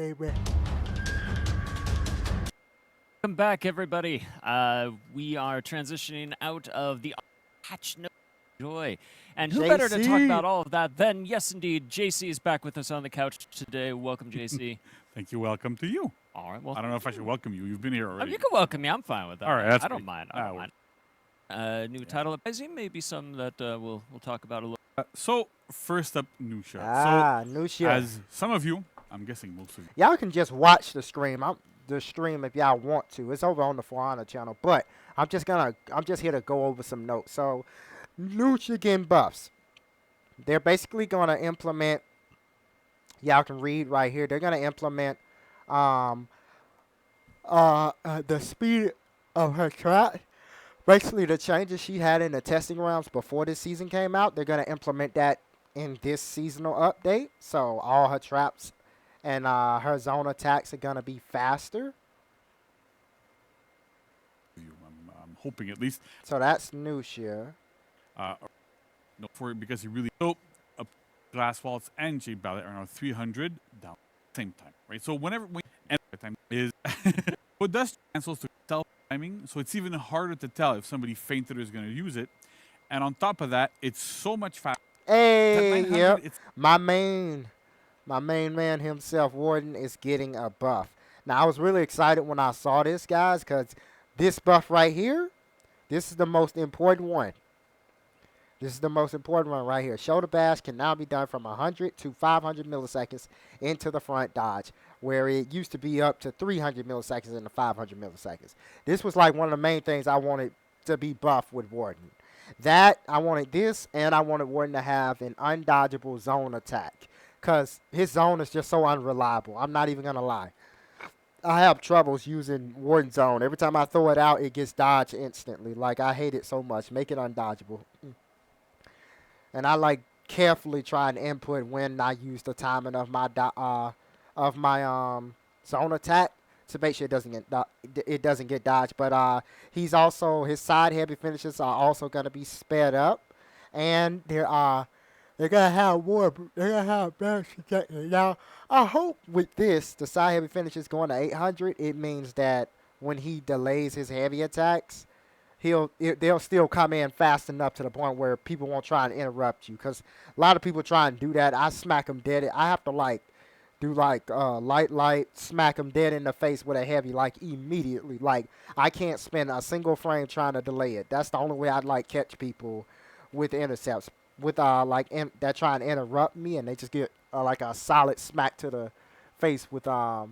baby. Welcome back, everybody. We are transitioning out of the patch no joy. And who better to talk JC. about all of that than, yes, indeed, JC is back with us on the couch today. Welcome, JC. Thank you. Welcome to you. All right. Well, I don't know if I should welcome you. You've been here Oh, already. you can welcome me. I'm fine with that. All right, that's I don't great. mind. I That don't works. mind. New title uprising, maybe some that we'll talk about a little. So, first up, Nusha. Nusha. As some of you, I'm guessing most of you, Y'all can just watch the stream. The stream if y'all want to. It's over on the For Honor channel. But I'm just here to go over some notes. So, Nusha getting buffs. They're basically gonna implement. Y'all can read right here. They're gonna implement the speed of her track. Basically, the changes she had in the testing rounds before this season came out, they're going to implement that in this seasonal update. So all her traps and her zone attacks are going to be faster. I'm hoping at least. So that's Nusha. No, for because he really Glass Waltz and Jade Ballet are now 300 down at the same time, right? So whenever we end the time is what does cancels to self timing, so it's even harder to tell if somebody fainted or is going to use it. And on top of that, it's so much faster. Hey, yep. It's My main man himself, Warden, is getting a buff. Now, I was really excited when I saw this, guys, because this buff right here, this is the most important one. This is the most important one right here. Shoulder bash can now be done from 100 to 500 milliseconds into the front dodge, where it used to be up to 300 milliseconds into 500 milliseconds. This was like one of the main things I wanted to be buffed with Warden. I wanted this, and I wanted Warden to have an undodgeable zone attack, because his zone is just so unreliable. I'm not even going to lie. I have troubles using Warden Zone. Every time I throw it out, it gets dodged instantly. Like, I hate it so much. Make it undodgeable. And I like carefully try and input when I use the timing of my zone attack to make sure it doesn't get dodged. But he's also, his side heavy finishes are also going to be sped up, and they're gonna have better trajectory. Now I hope with this the side heavy finishes going to 800. It means that when he delays his heavy attacks, they'll still come in fast enough to the point where people won't try and interrupt you. Because a lot of people try and do that. I smack them dead. I have to do light, smack them dead in the face with a heavy immediately. Like, I can't spend a single frame trying to delay it. That's the only way I'd catch people with intercepts. With that try and interrupt me, and they just get a solid smack to the face with my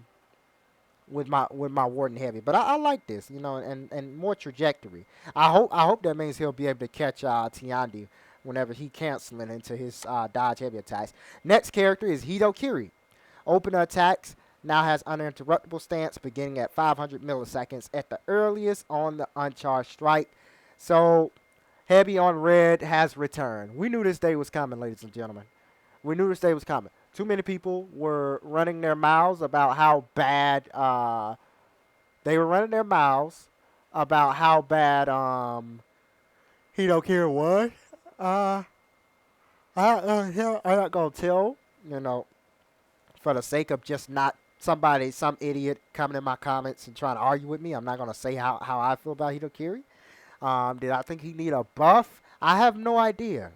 Warden Heavy. But I like this, and more trajectory. I hope that means he'll be able to catch Tiandi whenever he canceling into his dodge heavy attacks. Next character is Hitokiri. Opener attacks now has uninterruptible stance beginning at 500 milliseconds at the earliest on the uncharged strike. So Heavy on Red has returned. We knew this day was coming, ladies and gentlemen. We knew this day was coming. Too many people were running their mouths about how bad Hitokiri was. I'm not gonna tell, for the sake of just not some idiot coming in my comments and trying to argue with me. I'm not gonna say how I feel about Hitokiri. Did I think he need a buff? I have no idea.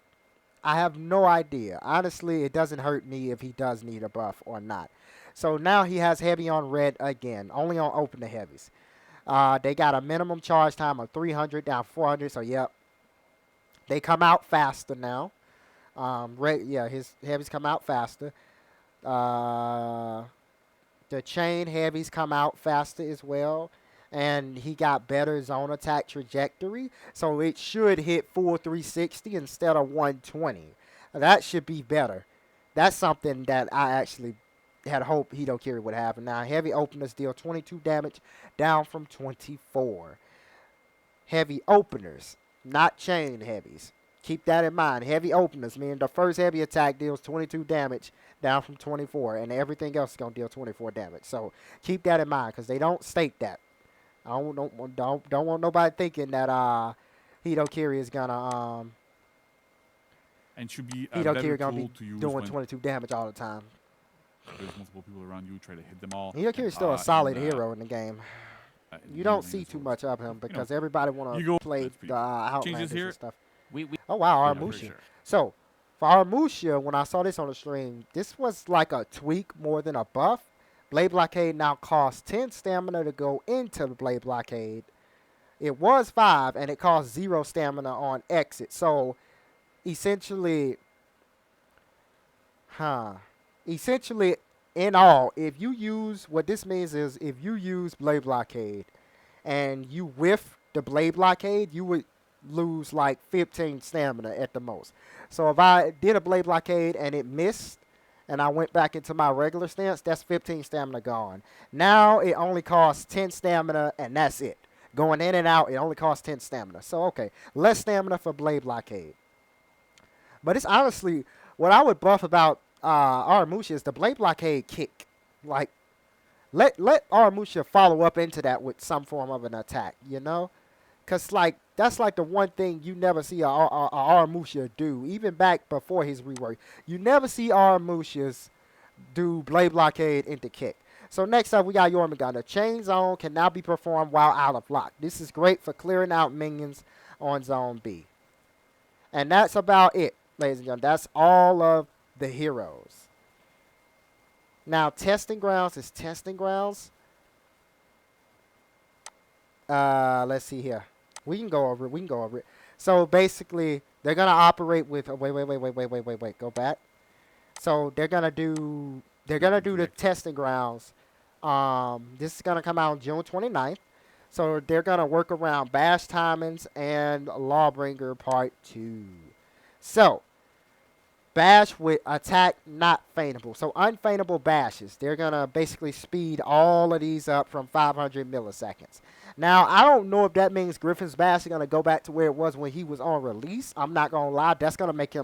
Honestly, it doesn't hurt me if he does need a buff or not. So now he has Heavy on Red again, only on opener heavies. They got a minimum charge time of 300 down 400. So yep, they come out faster now. His heavies come out faster. The chain heavies come out faster as well. And he got better zone attack trajectory, so it should hit full 360 instead of 120. That should be better. That's something that I actually had hoped Hitokiri would have. And now heavy openers deal 22 damage, down from 24. Heavy openers, not chain heavies. Keep that in mind. Heavy openers, meaning the first heavy attack deals 22 damage, down from 24, and everything else is going to deal 24 damage. So keep that in mind, because they don't state that. I don't want nobody thinking that Hitokiri is gonna and should be Hitokiri gonna tool be to use doing 22 damage all the time. There's multiple people around you. Try to hit them all. Hidokiri is still a solid hero in the game. You don't see too much of him because everybody want to play the Outlanders here. and stuff. We Oh wow, Yeah, for Armusha. sure. So for Armusha, when I saw this on the stream, this was like a tweak more than a buff. Blade Blockade now costs 10 stamina to go into the Blade Blockade. It was 5, and it costs 0 stamina on exit. So essentially, essentially in all, if you use, what this means is if you use Blade Blockade and you whiff the Blade Blockade, you would lose like 15 stamina at the most. So if I did a Blade Blockade and it missed and I went back into my regular stance, that's 15 stamina gone. Now it only costs 10 stamina and that's it. Going in and out, it only costs 10 stamina. So okay, less stamina for Blade Blockade. But it's honestly, what I would buff about Aramusha is the Blade Blockade kick. Like, let Aramusha follow up into that with some form of an attack, you know? Because, like, that's like the one thing you never see a Aramusha do. Even back before his rework, you never see Aramushas do Blade Blockade into kick. So next up, we got Jormungand. The Chain Zone can now be performed while out of lock. This is great for clearing out minions on Zone B. And that's about it, ladies and gentlemen. That's all of the heroes. Now, Testing Grounds is Testing Grounds. Let's see here. We can go over it. So basically, they're gonna operate with. Wait. Go back. So they're gonna do the Testing Grounds. This is gonna come out on June 29th. So they're gonna work around Bash Timings and Lawbringer Part 2. So Bash with attack not feightable. So unfeightable bashes. They're gonna basically speed all of these up from 500 milliseconds. Now, I don't know if that means Griffin's Bash is going to go back to where it was when he was on release. I'm not going to lie. That's going to make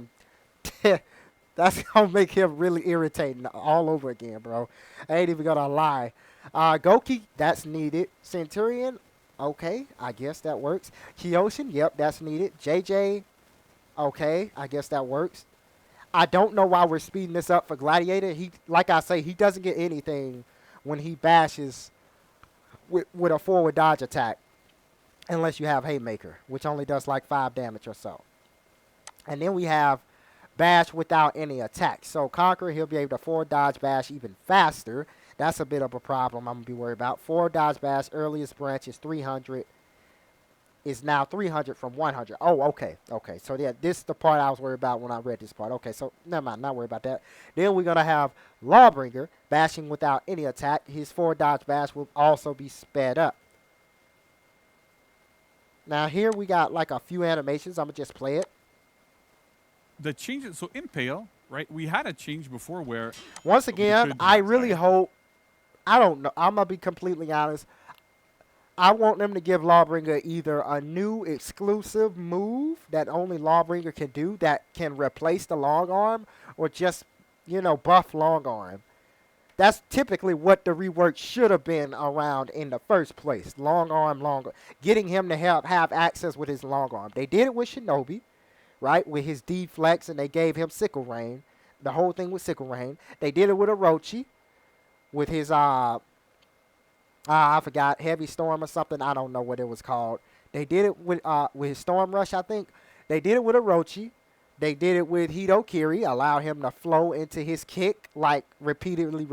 him really irritating all over again, bro. I ain't even going to lie. Goki, that's needed. Centurion, okay, I guess that works. Kyoshin, yep, that's needed. JJ, okay, I guess that works. I don't know why we're speeding this up for Gladiator. He, like I say, he doesn't get anything when he bashes with a forward dodge attack, unless you have Haymaker, which only does like 5 damage or so. And then we have Bash without any attack. So Conqueror, he'll be able to forward dodge Bash even faster. That's a bit of a problem I'm going to be worried about. Forward dodge Bash, earliest branch is 300. Is now 300 from 100. Oh, okay. Okay, so yeah, this is the part I was worried about when I read this part. Okay, so never mind, not worried about that. Then we're going to have Lawbringer, bashing without any attack. His forward dodge bash will also be sped up. Now here we got like a few animations. I'm going to just play it. The changes, so Impale, right, we had a change before where... Once again, I really hope, I don't know, I'm going to be completely honest. I want them to give Lawbringer either a new exclusive move that only Lawbringer can do that can replace the long arm, or just, you know, buff long arm. That's typically what the rework should have been around in the first place. Long arm, longer. Getting him to have access with his long arm. They did it with Shinobi, right, with his D-Flex, and they gave him Sickle Rain. The whole thing with Sickle Rain. They did it with Orochi with his, I forgot, Heavy Storm or something. I don't know what it was called. They did it with his Storm Rush, I think. They did it with Orochi. They did it with Hidokiri, allowed him to flow into his kick like repeatedly.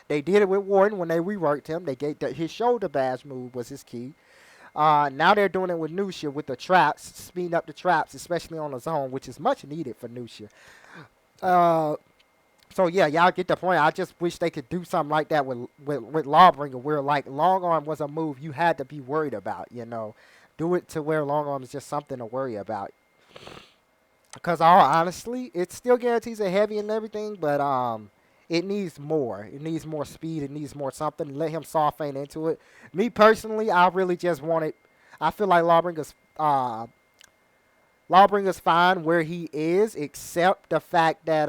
They did it with Warden when they reworked him. They gave his shoulder bash move was his key. Now they're doing it with Nusha with the traps, speeding up the traps, especially on the zone, which is much needed for Nusha. So yeah, y'all get the point. I just wish they could do something like that with Lawbringer, where like long arm was a move you had to be worried about. You know, do it to where long arm is just something to worry about. Because all honestly, it still guarantees a heavy and everything, but it needs more. It needs more speed. It needs more something. Let him soft feint into it. Me personally, I really just wanted. I feel like Lawbringer's fine where he is, except the fact that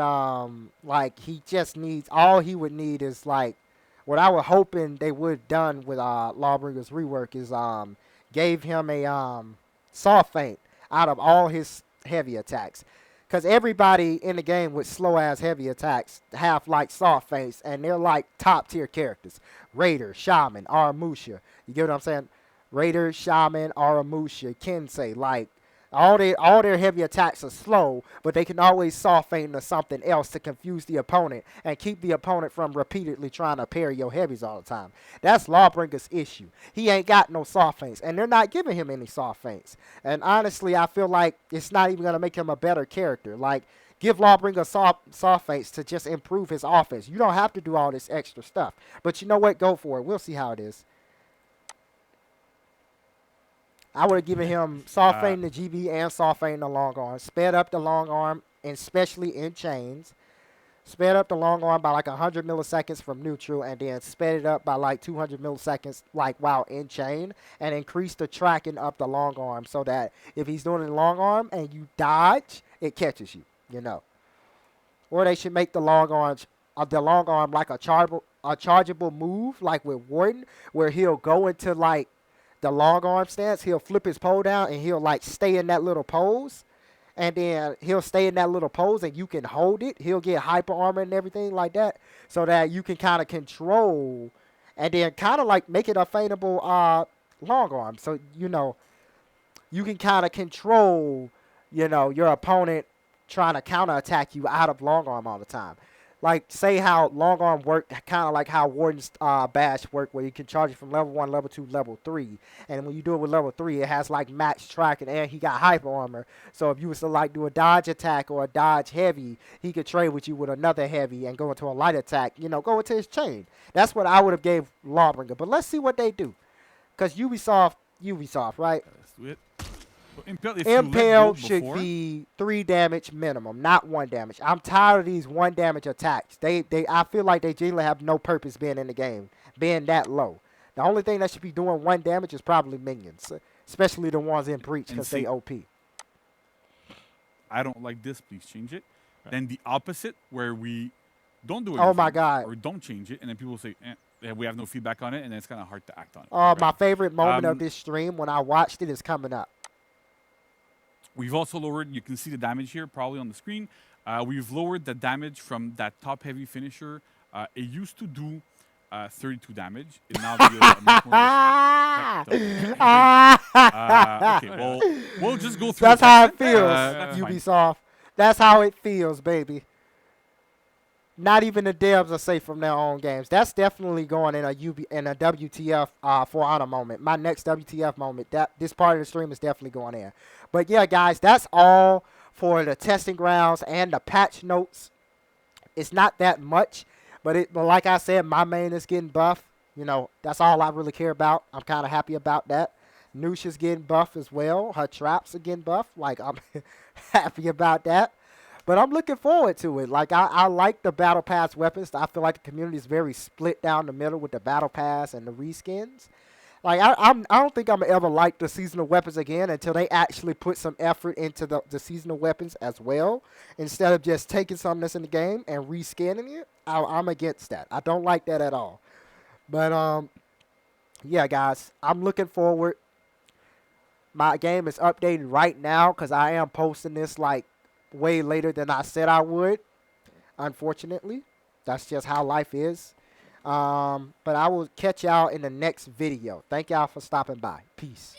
like he just needs, all he would need is like what I was hoping they would have done with Lawbringer's rework is gave him a soft feint out of all his heavy attacks. Because everybody in the game with slow-ass heavy attacks have, like, soft feints, and they're, like, top-tier characters. Raider, Shaman, Aramusha. You get what I'm saying? Raider, Shaman, Aramusha, Kensei. Like, all their heavy attacks are slow, but they can always soft feint into something else to confuse the opponent and keep the opponent from repeatedly trying to parry your heavies all the time. That's Lawbringer's issue. He ain't got no soft feints, and they're not giving him any soft feints. And honestly, I feel like it's not even going to make him a better character. Like, give Lawbringer soft feints to just improve his offense. You don't have to do all this extra stuff. But you know what? Go for it. We'll see how it is. I would have given him soft feint in the GB and soft feint in the long arm. Sped up the long arm, and especially in chains. Sped up the long arm by like 100 milliseconds from neutral, and then sped it up by like 200 milliseconds like while in chain, and increase the tracking of the long arm so that if he's doing the long arm and you dodge, it catches you, you know. Or they should make the long arm like a chargeable move, like with Warden, where he'll go into like the long arm stance, he'll flip his pole down and he'll like stay in that little pose. And then he'll stay in that little pose and you can hold it. He'll get hyper armor and everything like that. So that you can kind of control and then kind of like make it a feintable long arm. So, you know, you can kind of control, you know, your opponent trying to counterattack you out of long arm all the time. Like, say how long arm work, kind of like how Warden's bash work, where you can charge it from level 1, level 2, level 3. And when you do it with level 3, it has, like, max tracking, and he got hyper armor. So if you was to, like, do a dodge attack or a dodge heavy, he could trade with you with another heavy and go into a light attack, you know, go into his chain. That's what I would have gave Lawbringer. But let's see what they do. Because Ubisoft, right? Let's do it. So Impale should be 3 damage minimum, not 1 damage. I'm tired of these 1 damage attacks. I feel like they generally have no purpose being in the game, being that low. The only thing that should be doing 1 damage is probably minions, especially the ones in Breach because they OP. I don't like this. Please change it. Right. Then the opposite, where we don't do it. Oh my God! Or don't change it, and then people say, we have no feedback on it, and then it's kind of hard to act on it. Right? My favorite moment of this stream when I watched it is coming up. We've also lowered, you can see the damage here probably on the screen. We've lowered the damage from that top heavy finisher. It used to do 32 damage. It now deals much more. Okay, well, we'll just go through. That's how it feels, Ubisoft. That's how it feels, baby. Not even the devs are safe from their own games. That's definitely going in a WTF For Honor moment. My next WTF moment. This part of the stream is definitely going in. But yeah, guys, that's all for the testing grounds and the patch notes. It's not that much, but like I said, my main is getting buff. You know, that's all I really care about. I'm kind of happy about that. Nusha's getting buff as well. Her traps are getting buff. Like, I'm happy about that. But I'm looking forward to it. Like, I like the Battle Pass weapons. I feel like the community is very split down the middle with the Battle Pass and the reskins. Like, I don't think I'm going to ever like the seasonal weapons again until they actually put some effort into the seasonal weapons as well. Instead of just taking something that's in the game and reskinning it. I'm against that. I don't like that at all. But, yeah, guys, I'm looking forward. My game is updated right now because I am posting this, like, way later than I said I would, unfortunately. That's just how life is. But I will catch y'all in the next video. Thank y'all for stopping by. Peace.